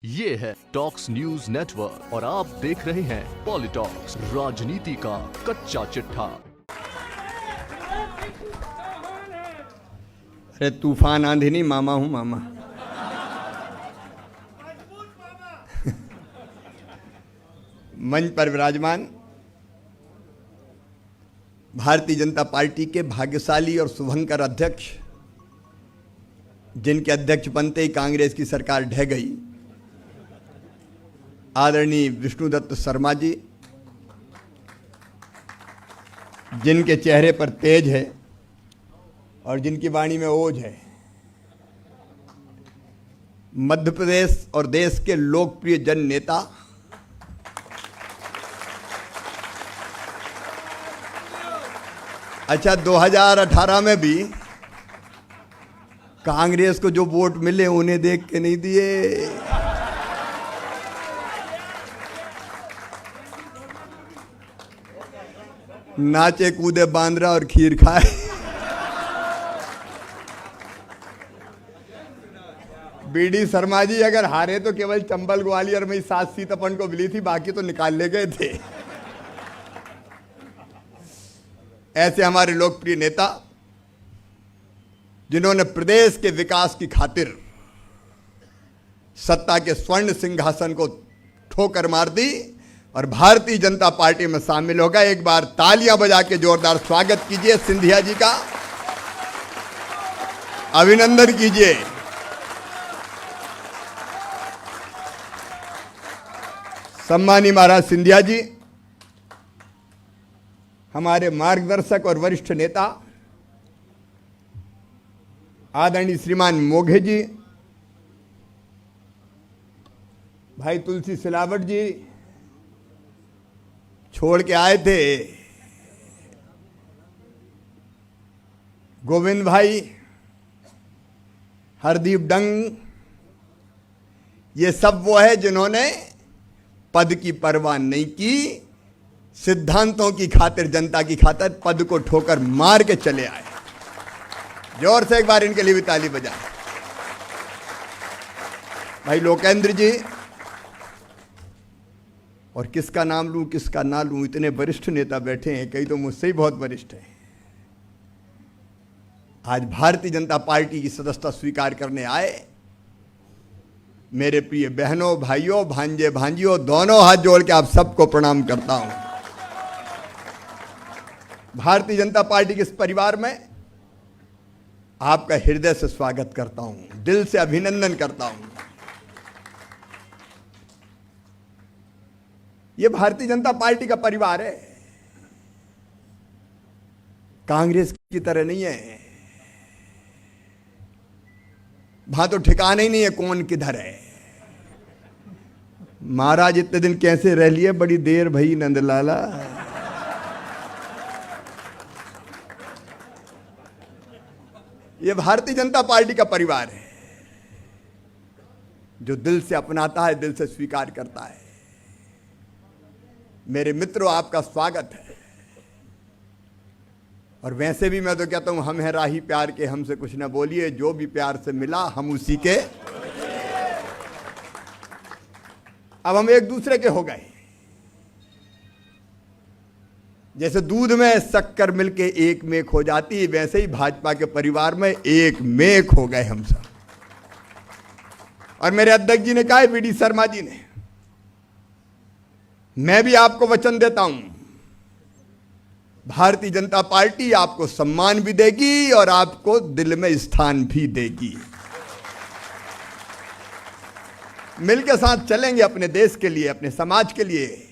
ये है talks news network और आप देख रहे हैं पॉलिटॉक्स, राजनीति का कच्चा चिट्ठा। अरे तूफान आंधी नहीं, मामा हूं मामा। मंच पर विराजमान भारतीय जनता पार्टी के भाग्यशाली और शुभंकर अध्यक्ष, जिनके अध्यक्ष बनते ही कांग्रेस की सरकार ढह गई, आदरणीय विष्णुदत्त शर्मा जी, जिनके चेहरे पर तेज है और जिनकी वाणी में ओज है, मध्य प्रदेश और देश के लोकप्रिय जन नेता, अच्छा 2018 में भी कांग्रेस को जो वोट मिले उन्हें देख के नहीं दिए। नाचे कूदे बांद्रा और खीर खाए। बीडी शर्मा जी अगर हारे तो केवल चंबल ग्वालियर में ही 7 सीट अपन को मिली थी, बाकी तो निकाल ले गए थे। ऐसे हमारे लोकप्रिय नेता, जिन्होंने प्रदेश के विकास की खातिर सत्ता के स्वर्ण सिंहासन को ठोकर मार दी और भारतीय जनता पार्टी में शामिल होगा। एक बार तालियां बजा के जोरदार स्वागत कीजिए सिंधिया जी का, अभिनंदन कीजिए। सम्मानीय महाराज सिंधिया जी, हमारे मार्गदर्शक और वरिष्ठ नेता आदरणीय श्रीमान मोघे जी, भाई तुलसी सिलावट जी छोड़ के आए थे, गोविंद भाई, हरदीप डंग, ये सब वो है जिन्होंने पद की परवाह नहीं की, सिद्धांतों की खातिर, जनता की खातिर पद को ठोकर मार के चले आए। जोर से एक बार इनके लिए भी ताली बजाएं। भाई लोकेंद्र जी, और किसका नाम लूं किसका ना लूं, इतने वरिष्ठ नेता बैठे हैं, कई तो मुझसे ही बहुत वरिष्ठ हैं। आज भारतीय जनता पार्टी की सदस्यता स्वीकार करने आए मेरे प्रिय बहनों, भाइयों, भांजे भांजियों, दोनों हाथ जोड़ के आप सबको प्रणाम करता हूं। भारतीय जनता पार्टी के इस परिवार में आपका हृदय से स्वागत करता हूं, दिल से अभिनंदन करता हूं। यह भारतीय जनता पार्टी का परिवार है, कांग्रेस की तरह नहीं है। वहां तो ठिकाना ही नहीं है कौन किधर है। महाराज इतने दिन कैसे रह लिए, बड़ी देर भई नंदलाला। यह भारतीय जनता पार्टी का परिवार है, जो दिल से अपनाता है, दिल से स्वीकार करता है। मेरे मित्रों, आपका स्वागत है। और वैसे भी मैं तो कहता हूं, हम हैं राही प्यार के, हमसे कुछ ना बोलिए, जो भी प्यार से मिला हम उसी के। अब हम एक दूसरे के हो गए, जैसे दूध में शक्कर मिलके एक मेक हो जाती है, वैसे ही भाजपा के परिवार में एक मेक हो गए हम सब। और मेरे अध्यक्ष जी ने कहा है, बीडी शर्मा जी ने, मैं भी आपको वचन देता हूं, भारतीय जनता पार्टी आपको सम्मान भी देगी और आपको दिल में स्थान भी देगी। मिलकर साथ चलेंगे अपने देश के लिए, अपने समाज के लिए।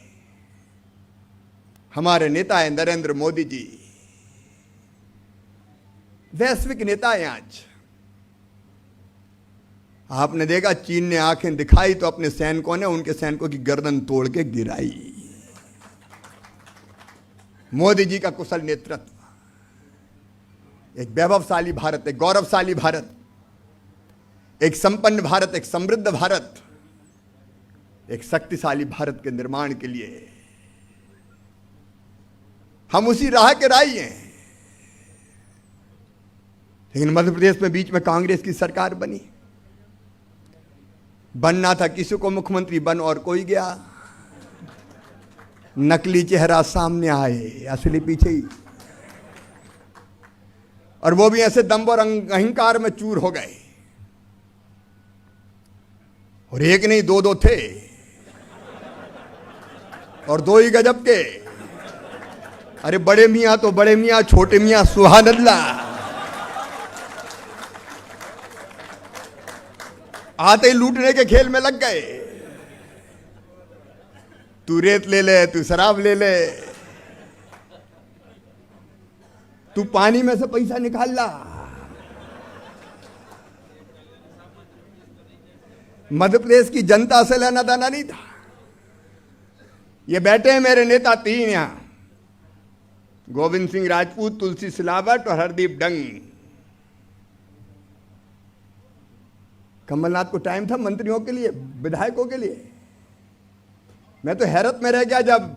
हमारे नेता हैं नरेंद्र मोदी जी, वैश्विक नेता हैं। आज आपने देखा, चीन ने आंखें दिखाई तो अपने सैनिकों ने उनके सैनिकों की गर्दन तोड़ के गिराई। मोदी जी का कुशल नेतृत्व, एक वैभवशाली भारत, एक गौरवशाली भारत, एक संपन्न भारत, एक समृद्ध भारत, एक शक्तिशाली भारत के निर्माण के लिए हम उसी राह के राही हैं। लेकिन मध्य प्रदेश में बीच में कांग्रेस की सरकार बनी, बनना था किसी को मुख्यमंत्री, बन और कोई गया। नकली चेहरा सामने आए, असली पीछे ही। और वो भी ऐसे दंभ और अहंकार में चूर हो गए। और एक नहीं दो दो थे, और दो ही गजब के। अरे बड़े मियां तो बड़े मियां, छोटे मियां सुभान अल्लाह। आते ही लूटने के खेल में लग गए। तू रेत ले ले, तू शराब ले ले, तू पानी में से पैसा निकाल ला। मध्य प्रदेश की जनता से लेना देना नहीं था। ये बैठे हैं मेरे नेता तीन यहां, गोविंद सिंह राजपूत, तुलसी सिलावट और हरदीप डंग। कमलनाथ को टाइम था मंत्रियों के लिए, विधायकों के लिए। मैं तो हैरत में रह गया जब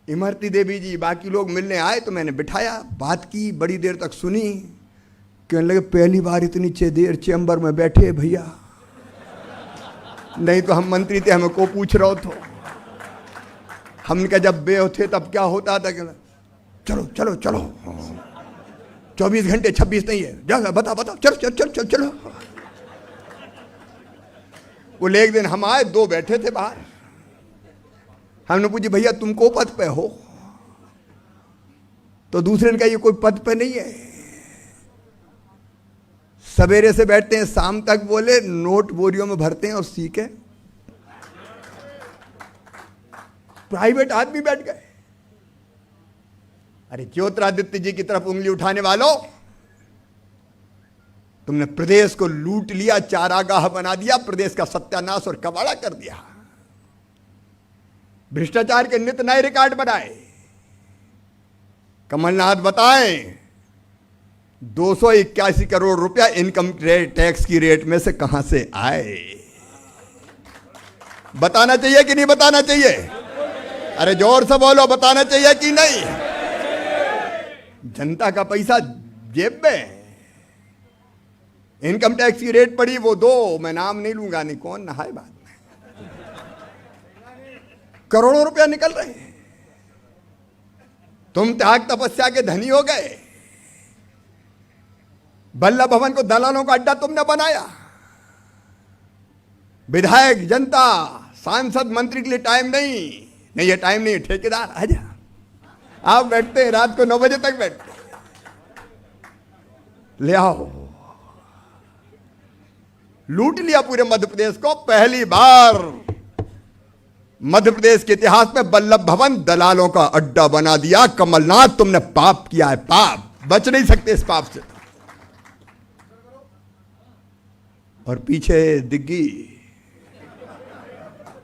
इमरती देवी जी बाकी लोग मिलने आए तो मैंने बिठाया, बात की, बड़ी देर तक सुनी। कहने लगे पहली बार इतनी देर चैम्बर में बैठे भैया, नहीं तो हम मंत्री थे, हमें को पूछ रहे थे। हमने कहा जब बे थे तब क्या होता था। कहना चलो चलो चलो, 24 घंटे 26 नहीं है, जा बता बता, चलो चलो चलो चलो चलो। वो एक दिन हम आए, दो बैठे थे बाहर। हमने पूछी भैया तुम को पद पे हो? तो दूसरे ने कहा ये कोई पद पे नहीं है, सवेरे से बैठते हैं शाम तक, बोले नोट बोरियों में भरते हैं और सीखे। प्राइवेट आदमी बैठ गए। अरे ज्योतिरादित्य जी की तरफ उंगली उठाने वालों, तुमने प्रदेश को लूट लिया, चारागाह बना दिया, प्रदेश का सत्यानाश और कबाड़ा कर दिया, भ्रष्टाचार के नित नए रिकॉर्ड बनाए। कमलनाथ बताएं 281 करोड़ रुपया इनकम टैक्स की रेट में से कहां से आए? बताना चाहिए कि नहीं बताना चाहिए? अरे जोर से बोलो, बताना चाहिए कि नहीं? जनता का पैसा जेब में। इनकम टैक्स की रेट पड़ी वो दो, मैं नाम नहीं लूंगा, नहीं कौन नहाए बाद में, करोड़ों रुपया निकल रहे हैं। तुम त्याग तपस्या के धनी हो गए। बल्लभ भवन को दलालों का अड्डा तुमने बनाया। विधायक, जनता, सांसद, मंत्री के लिए टाइम नहीं ये टाइम नहीं, ठेकेदार आजा, आप बैठते हैं रात को 9 बजे तक बैठते, ले आओ। लूट लिया पूरे मध्य प्रदेश को। पहली बार मध्य प्रदेश के इतिहास में बल्लभ भवन दलालों का अड्डा बना दिया। कमलनाथ तुमने पाप किया है, पाप, बच नहीं सकते इस पाप से। और पीछे दिग्गी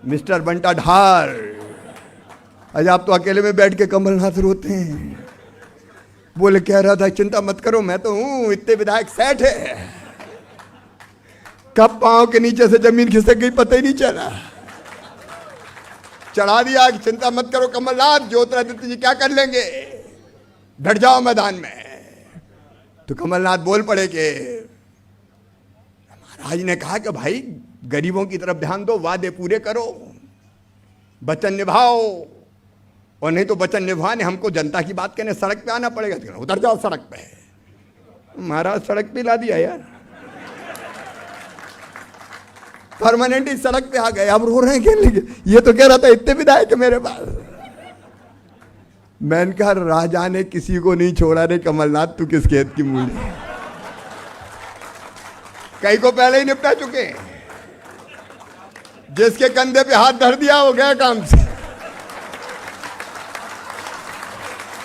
मिस्टर बंटा ढार। आज आप तो अकेले में बैठ के कमलनाथ रोते हैं। बोले कह रहा था चिंता मत करो, मैं तो हूं, इतने विधायक सेट है। कब पांव के नीचे से जमीन खिसक गई पता ही नहीं चला। चढ़ा दिया कि चिंता मत करो कमलनाथ, ज्योतिरादित्य जी क्या कर लेंगे, डट जाओ मैदान में। तो कमलनाथ बोल पड़े कि महाराज ने कहा कि भाई गरीबों की तरफ ध्यान दो, वादे पूरे करो, वचन निभाओ, और नहीं तो वचन निभाने हमको जनता की बात कहने सड़क पे आना पड़ेगा। तो उतर जाओ सड़क पे। महाराज सड़क पे ला दिया यार, परमानेंटली सड़क पे आ गए। अब रो रहे हैं खेलने के। ये तो कह रहा था इतने विधायक मेरे पास। मैंने कहा राजा ने किसी को नहीं छोड़ा रे कमलनाथ, तू किस खेत की मूली। कई को पहले ही निपटा चुके हैं। जिसके कंधे पे हाथ धर दिया हो गया काम से,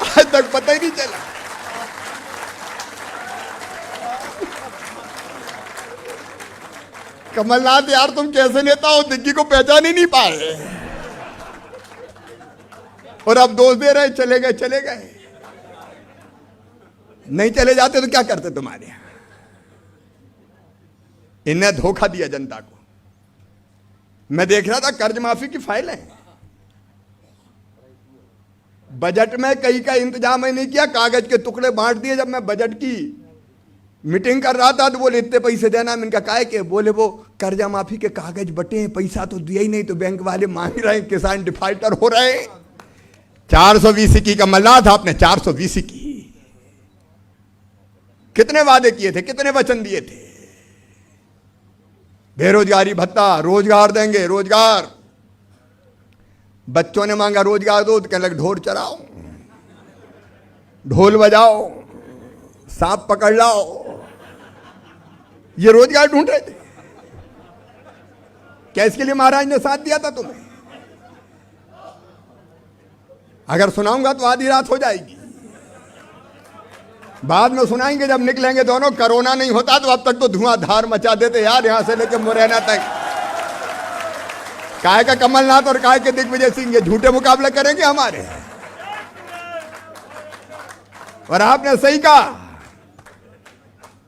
आज तक पता ही नहीं चला। कमलनाथ यार तुम कैसे नेता हो, दिग्गी को पहचान ही नहीं पाए। और अब दोष दे रहे, चले गए चले गए। नहीं चले जाते तो क्या करते तुम्हारे? इन्हें धोखा दिया जनता को। मैं देख रहा था कर्ज माफी की फाइल है, बजट में कई का इंतजाम ही नहीं किया, कागज के टुकड़े बांट दिए। जब मैं बजट की मीटिंग कर रहा था तो बोले इतने पैसे देना। मैंने कहा काहे के? बोले वो कर्जा माफी के कागज बटे हैं, पैसा तो दिया ही नहीं, तो बैंक वाले मांग रहे हैं, किसान डिफाल्टर हो रहे हैं। 420 की कमलनाथ आपने 420 की। कितने वादे किए थे, कितने वचन दिए थे? बेरोजगारी भत्ता, रोजगार देंगे, रोजगार। बच्चों ने मांगा रोजगार दो तो कहने लगे ढोल चराओ, ढोल बजाओ, सांप पकड़ लाओ। ये रोजगार ढूंढ रहे थे। क्या इसके लिए महाराज ने साथ दिया था तुम्हें? अगर सुनाऊंगा तो आधी रात हो जाएगी। बाद में सुनाएंगे जब निकलेंगे दोनों। कोरोना नहीं होता तो अब तक तो धुआंधार मचा देते यार, यहां से लेकर मुरैना तक। काय का कमलनाथ और काय के दिग्विजय सिंह ये झूठे मुकाबले करेंगे हमारे। और आपने सही कहा,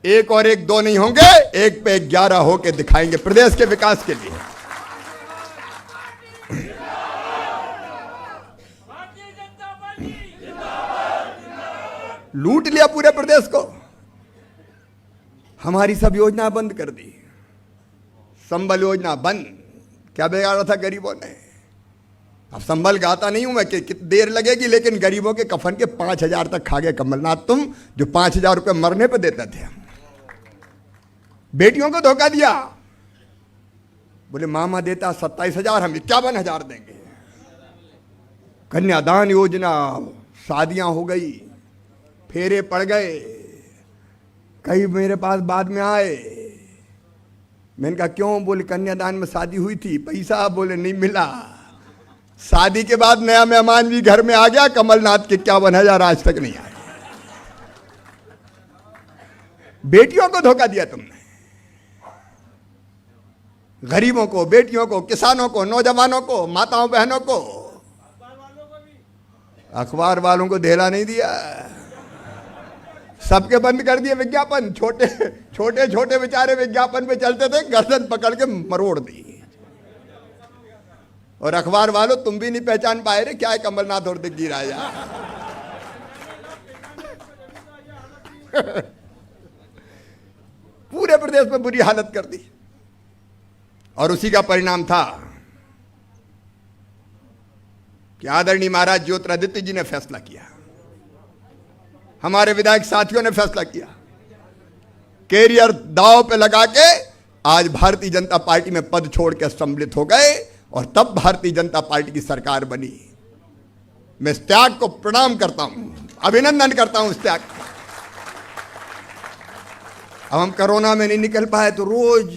एक और एक दो नहीं होंगे, एक पे 11 होके दिखाएंगे प्रदेश के विकास के लिए। लूट लिया पूरे प्रदेश को, हमारी सब योजना बंद कर दी। संबल योजना बंद। क्या बिगाड़ा था गरीबों ने? अब संबल गाता नहीं हूं मैं कि कितनी देर लगेगी, लेकिन गरीबों के कफन के 5,000 तक खा गए कमलनाथ तुम, जो 5,000 रुपये मरने पे देते थे। बेटियों को धोखा दिया। बोले मामा देता 27,000, हम 51,000 देंगे। कन्यादान योजना, शादियां हो गई, फेरे पड़ गए। कई मेरे पास बाद में आए, मैंने कहा क्यों? बोले कन्यादान में शादी हुई थी, पैसा बोले नहीं मिला। शादी के बाद नया मेहमान भी घर में आ गया, कमलनाथ के 51,000 आज तक नहीं आए। बेटियों को धोखा दिया तुमने, गरीबों को, बेटियों को, किसानों को, नौजवानों को, माताओं बहनों को। अखबार वालों को धेला नहीं दिया, सबके बंद कर दिए विज्ञापन। छोटे छोटे छोटे बेचारे विज्ञापन पे चलते थे, गर्दन पकड़ के मरोड़ दी। और अखबार वालों तुम भी नहीं पहचान पाए रे क्या है कमलनाथ और दिग्गी राजा। पूरे प्रदेश में बुरी हालत कर दी। और उसी का परिणाम था कि आदरणीय महाराज ज्योतिरादित्य जी ने फैसला किया, हमारे विधायक साथियों ने फैसला किया, कैरियर दांव पे लगा के आज भारतीय जनता पार्टी में पद छोड़ के सम्मिलित हो गए। और तब भारतीय जनता पार्टी की सरकार बनी। मैं इस त्याग को प्रणाम करता हूं, अभिनंदन करता हूं इस त्याग को। अब हम कोरोना में नहीं निकल पाए तो रोज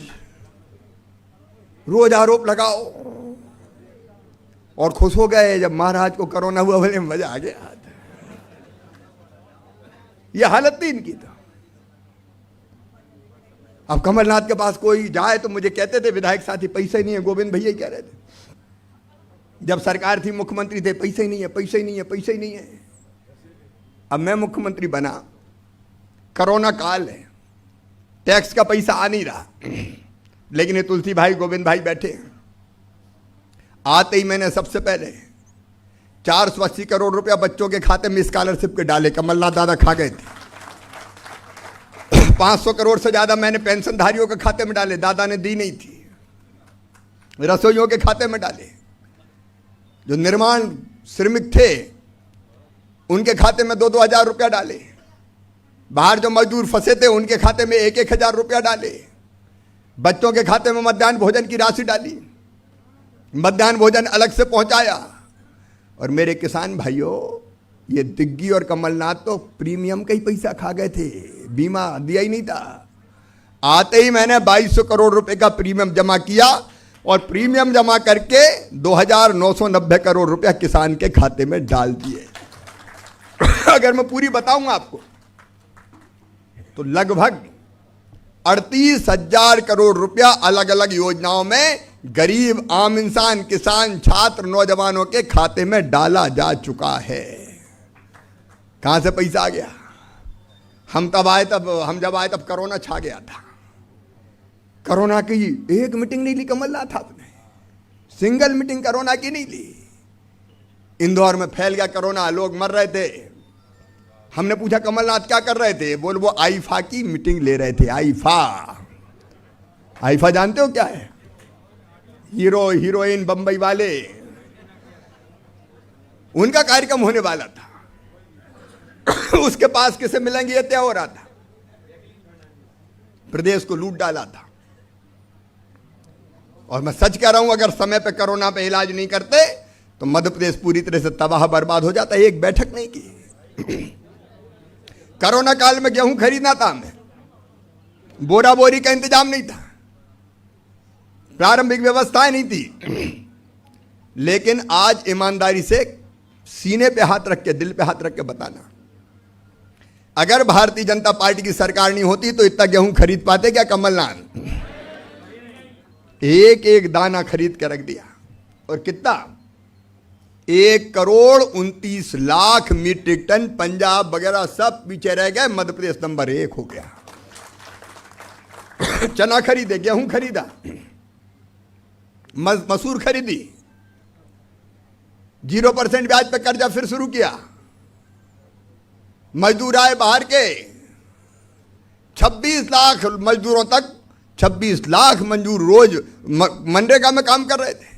रोज आरोप लगाओ। और खुश हो गए जब महाराज को कोरोना हुआ, बोले मजा आ गया। यह हालत थी इनकी। तो अब कमलनाथ के पास कोई जाए तो मुझे कहते थे विधायक साथी पैसे ही नहीं है, गोविंद भैया ही कह रहे थे जब सरकार थी, मुख्यमंत्री थे, पैसे ही नहीं है, पैसे ही नहीं है, पैसे ही नहीं है। अब मैं मुख्यमंत्री बना, कोरोना काल है, टैक्स का पैसा आ नहीं रहा, लेकिन ये तुलसी भाई, गोविंद भाई बैठे। आते ही मैंने सबसे पहले 480 करोड़ रुपया बच्चों के खाते में स्कॉलरशिप के डाले। कमलनाथ दादा खा गए थे। 500 करोड़ से ज्यादा मैंने पेंशनधारियों के खाते में डाले, दादा ने दी नहीं थी। रसोइयों के खाते में डाले, जो निर्माण श्रमिक थे उनके खाते में 2-2 हजार रुपया डाले, बाहर जो मजदूर फंसे थे उनके खाते में 1-1 हजार रुपया डाले, बच्चों के खाते में मध्याह्न भोजन की राशि डाली, मध्याह्न भोजन अलग से पहुंचाया। और मेरे किसान भाइयों, ये दिग्गी और कमलनाथ तो प्रीमियम का ही पैसा खा गए थे, बीमा दिया ही नहीं था। आते ही मैंने 2200 करोड़ रुपए का प्रीमियम जमा किया और प्रीमियम जमा करके 2,990 करोड़ रुपया किसान के खाते में डाल दिए। अगर मैं पूरी बताऊंगा आपको तो लगभग 38,000 करोड़ रुपया अलग अलग योजनाओं में गरीब, आम इंसान, किसान, छात्र, नौजवानों के खाते में डाला जा चुका है। कहां से पैसा आ गया? हम जब आए तब कोरोना छा गया था। कोरोना की एक मीटिंग नहीं ली कमलनाथ आपने, सिंगल मीटिंग कोरोना की नहीं ली। इंदौर में फैल गया कोरोना, लोग मर रहे थे। हमने पूछा कमलनाथ क्या कर रहे थे, बोल वो आईफा की मीटिंग ले रहे थे। आईफा, आईफा जानते हो क्या है? हीरो हीरोइन बंबई वाले, उनका कार्यक्रम होने वाला था। उसके पास किसे मिलेंगे ये तय हो रहा था। प्रदेश को लूट डाला था। और मैं सच कह रहा हूं, अगर समय पे कोरोना पे इलाज नहीं करते तो मध्य प्रदेश पूरी तरह से तबाह बर्बाद हो जाता। एक बैठक नहीं की। कोरोना काल में गेहूं खरीदना था हमें, बोरा बोरी का इंतजाम नहीं था, प्रारंभिक व्यवस्थाएं नहीं थी। लेकिन आज ईमानदारी से सीने पे हाथ रख के, दिल पे हाथ रख के बताना, अगर भारतीय जनता पार्टी की सरकार नहीं होती तो इतना गेहूं खरीद पाते क्या कमलनाथ? एक एक दाना खरीद के रख दिया। और कितना? 1,29,00,000 मीट्रिक टन। पंजाब वगैरह सब पीछे रह गए, मध्य प्रदेश नंबर 1 हो गया। चना खरीदे, गेहूं खरीदा, मसूर खरीदी, 0% ब्याज पे कर्जा फिर शुरू किया। मजदूर आए बाहर के, 26 लाख मजदूरों तक, 26 लाख मजदूर रोज मनरेगा में काम कर रहे थे।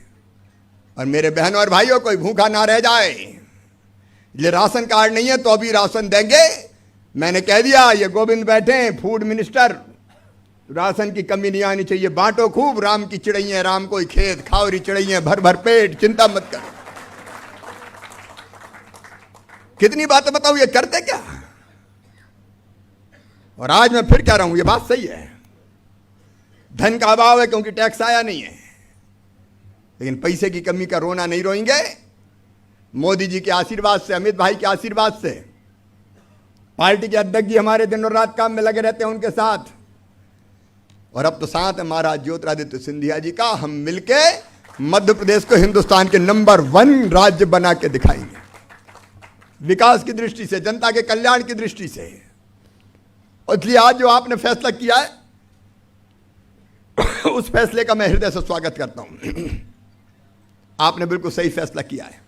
और मेरे बहनों और भाइयों, कोई भूखा ना रह जाए। ये राशन कार्ड नहीं है तो अभी राशन देंगे। मैंने कह दिया, ये गोविंद बैठे हैं फूड मिनिस्टर, राशन की कमी नहीं आनी चाहिए, बांटो खूब, राम की चिड़ैया, राम कोई खेत, खाओरी चिड़ैया, भर भर पेट, चिंता मत कर। कितनी बातें बताऊं, ये करते क्या? और आज मैं फिर कह रहा हूं, ये बात सही है, धन का अभाव है क्योंकि टैक्स आया नहीं है, लेकिन पैसे की कमी का रोना नहीं रोएंगे। मोदी जी के आशीर्वाद से, अमित भाई के आशीर्वाद से, पार्टी के अध्यक्ष जी हमारे दिन और रात काम में लगे रहते हैं उनके साथ, और अब तो साथ है महाराज ज्योतिरादित्य सिंधिया जी का। हम मिलके मध्य प्रदेश को हिंदुस्तान के नंबर 1 राज्य बना के दिखाएंगे, विकास की दृष्टि से, जनता के कल्याण की दृष्टि से। इसलिए आज जो आपने फैसला किया है, उस फैसले का मैं हृदय से स्वागत करता हूं। आपने बिल्कुल सही फैसला किया है।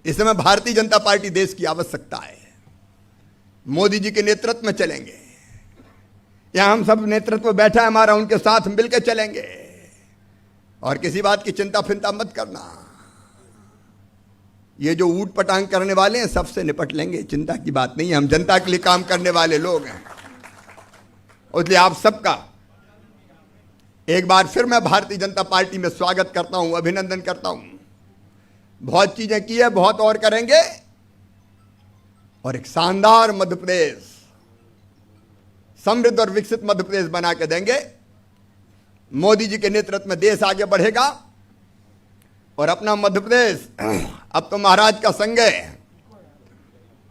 इस समय भारतीय जनता पार्टी देश की आवश्यकता है। मोदी जी के नेतृत्व में चलेंगे। यहां हम सब नेतृत्व बैठा है हमारा, उनके साथ मिलकर चलेंगे। और किसी बात की चिंता फिंता मत करना। ये जो ऊट पटांग करने वाले हैं सबसे निपट लेंगे, चिंता की बात नहीं है। हम जनता के लिए काम करने वाले लोग हैं। इसलिए आप सबका एक बार फिर मैं भारतीय जनता पार्टी में स्वागत करता हूं, अभिनंदन करता हूं। बहुत चीजें की है, बहुत और करेंगे, और एक शानदार मध्य प्रदेश, समृद्ध और विकसित मध्य प्रदेश बना के देंगे। मोदी जी के नेतृत्व में देश आगे बढ़ेगा, और अपना मध्य प्रदेश अब तो महाराज का संग है,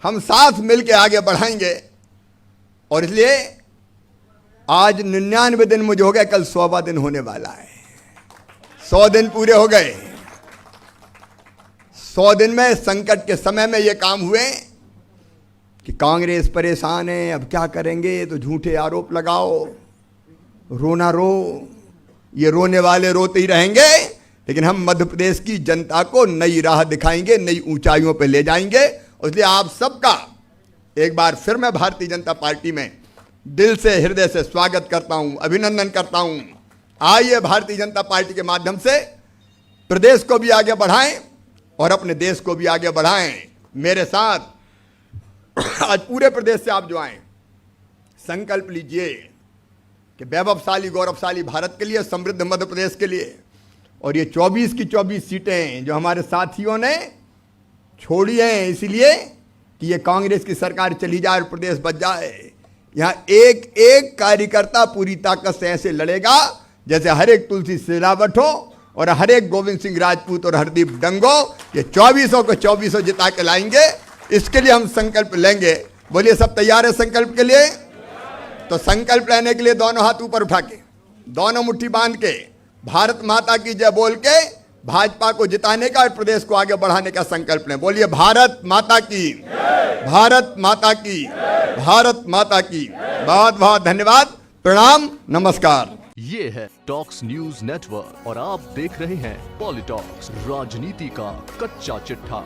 हम साथ मिलकर आगे बढ़ाएंगे। और इसलिए आज 99 दिन मुझे हो गए, कल 100वां दिन होने वाला है। 100 दिन पूरे हो गए। 100 दिन में, संकट के समय में ये काम हुए कि कांग्रेस परेशान है, अब क्या करेंगे, तो झूठे आरोप लगाओ, रोना रो। ये रोने वाले रोते ही रहेंगे, लेकिन हम मध्य प्रदेश की जनता को नई राह दिखाएंगे, नई ऊंचाइयों पर ले जाएंगे। इसलिए आप सबका एक बार फिर मैं भारतीय जनता पार्टी में दिल से, हृदय से स्वागत करता हूं, अभिनंदन करता हूं। आइए भारतीय जनता पार्टी के माध्यम से प्रदेश को भी आगे बढ़ाएं और अपने देश को भी आगे बढ़ाएं। मेरे साथ आज पूरे प्रदेश से आप जो आए, संकल्प लीजिए कि वैभवशाली गौरवशाली भारत के लिए, समृद्ध मध्य प्रदेश के लिए। और ये 24 की 24 सीटें जो हमारे साथियों ने छोड़ी हैं इसलिए कि ये कांग्रेस की सरकार चली जाए और प्रदेश बच जाए। यहां एक एक कार्यकर्ता पूरी ताकत से ऐसे लड़ेगा जैसे हर एक तुलसी सिलावट हो और हर एक गोविंद सिंह राजपूत और हरदीप डंगो। ये 2400 को 2400 जिता के लाएंगे। इसके लिए हम संकल्प लेंगे। बोलिए, सब तैयार है संकल्प के लिए? तो संकल्प लेने के लिए दोनों हाथ ऊपर उठा के, दोनों मुट्ठी बांध के, भारत माता की जय बोल के भाजपा को जिताने का और प्रदेश को आगे बढ़ाने का संकल्प लें। बोलिए, भारत माता की, भारत माता की, भारत माता की। बहुत बहुत धन्यवाद, प्रणाम, नमस्कार। ये है टॉक्स न्यूज नेटवर्क और आप देख रहे हैं पॉलिटॉक्स, राजनीति का कच्चा चिट्ठा।